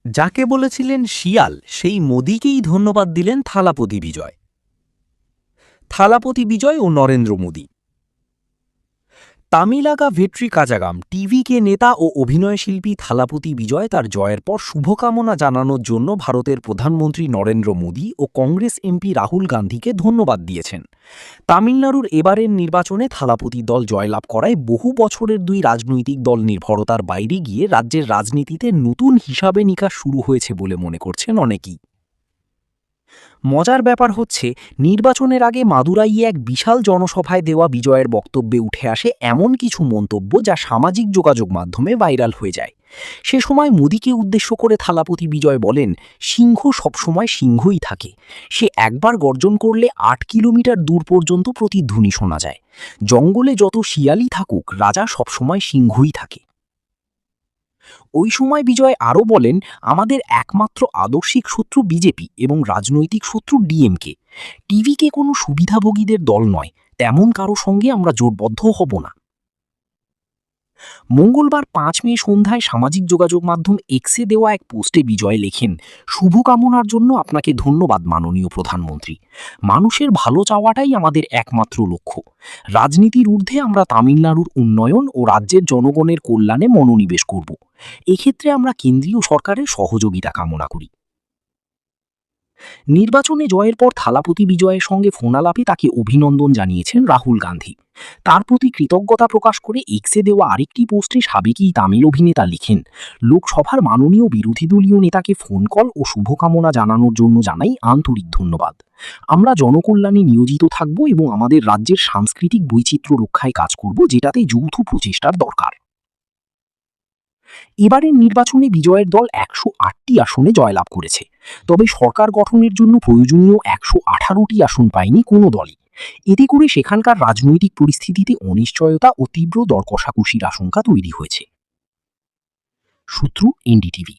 যাকে বলেছিলেন শিয়াল সেই মোদিকেই ধন্যবাদ দিলেন থালাপতি বিজয়। থালাপতি বিজয় ও নরেন্দ্র মোদি। তামিলাগা ভেট্রি কাজাগাম টিভিকে নেতা ও অভিনয়শিল্পী থালাপতি বিজয় তার জয়ের পর শুভকামনা জানানোর জন্য ভারতের প্রধানমন্ত্রী নরেন্দ্র মোদি ও কংগ্রেস এমপি রাহুল গান্ধীকে ধন্যবাদ দিয়েছেন। তামিলনাড়ুর এবারের নির্বাচনে থালাপতি দল জয়লাভ করায় বহু বছরের দুই রাজনৈতিক দল নির্ভরতার বাইরে গিয়ে রাজ্যের রাজনীতিতে নতুন হিসাবে নিকাশ শুরু হয়েছে বলে মনে করছেন অনেকেই। মজার ব্যাপার হচ্ছে, নির্বাচনের আগে মাদুরাইয়ে এক বিশাল জনসভায় দেওয়া বিজয়ের বক্তব্যে উঠে আসে এমন কিছু মন্তব্য যা সামাজিক যোগাযোগ মাধ্যমে ভাইরাল হয়ে যায়। সে সময় মোদিকে উদ্দেশ্য করে থালাপতি বিজয় বলেন, সিংহ সবসময় সিংহই থাকে, সে একবার গর্জন করলে ৮ কিলোমিটার দূর পর্যন্ত প্রতিধ্বনি শোনা যায়। জঙ্গলে যত শিয়ালই থাকুক, রাজা সবসময় সিংহই থাকে। ওই সময় বিজয় আরও বলেন, আমাদের একমাত্র আদর্শিক শত্রু বিজেপি এবং রাজনৈতিক শত্রু ডিএমকে। টিভিকে কোনো সুবিধাভোগীদের দল নয়, তেমন কারো সঙ্গে আমরা জোটবদ্ধ হব না। মঙ্গলবার ৫ মে সন্ধ্যায় সামাজিক যোগাযোগ মাধ্যম এক্সে দেওয়া এক পোস্টে বিজয় লেখেন, শুভকামনার জন্য আপনাকে ধন্যবাদ মাননীয় প্রধানমন্ত্রী। মানুষের ভালো চাওয়াটাই আমাদের একমাত্র লক্ষ্য। রাজনীতির ঊর্ধ্বে আমরা তামিলনাড়ুর উন্নয়ন ও রাজ্যের জনগণের কল্যাণে মনোনিবেশ করব। এক্ষেত্রে আমরা কেন্দ্রীয় সরকারের সহযোগিতা কামনা করি। নির্বাচনে জয়ের পর থালাপতি বিজয়ের সঙ্গে ফোনালাপে তাকে অভিনন্দন জানিয়েছেন রাহুল গান্ধী। তার প্রতি কৃতজ্ঞতা প্রকাশ করে এক্সে দেওয়া আরেকটি পোস্টে সাবেক এই তামিল অভিনেতা লিখেন, লোকসভার মাননীয় বিরোধী দলীয় নেতাকে ফোন কল ও শুভকামনা জানানোর জন্য জানাই আন্তরিক ধন্যবাদ। আমরা জনকল্যাণে নিয়োজিত থাকব এবং আমাদের রাজ্যের সাংস্কৃতিক বৈচিত্র্য রক্ষায় কাজ করব, যেটাতে যৌথ প্রচেষ্টার দরকার। এবারের নির্বাচনে বিজয়ের দল ১০৮টি আসনে জয়লাভ করেছে, তবে সরকার গঠনের জন্য প্রয়োজনীয় ১১৮টি আসন পায়নি কোনো দলই। এতে করে সেখানকার রাজনৈতিক পরিস্থিতিতে অনিশ্চয়তা ও তীব্র দর কষাকষির আশঙ্কা তৈরি হয়েছে। সূত্র এনডিটিভি।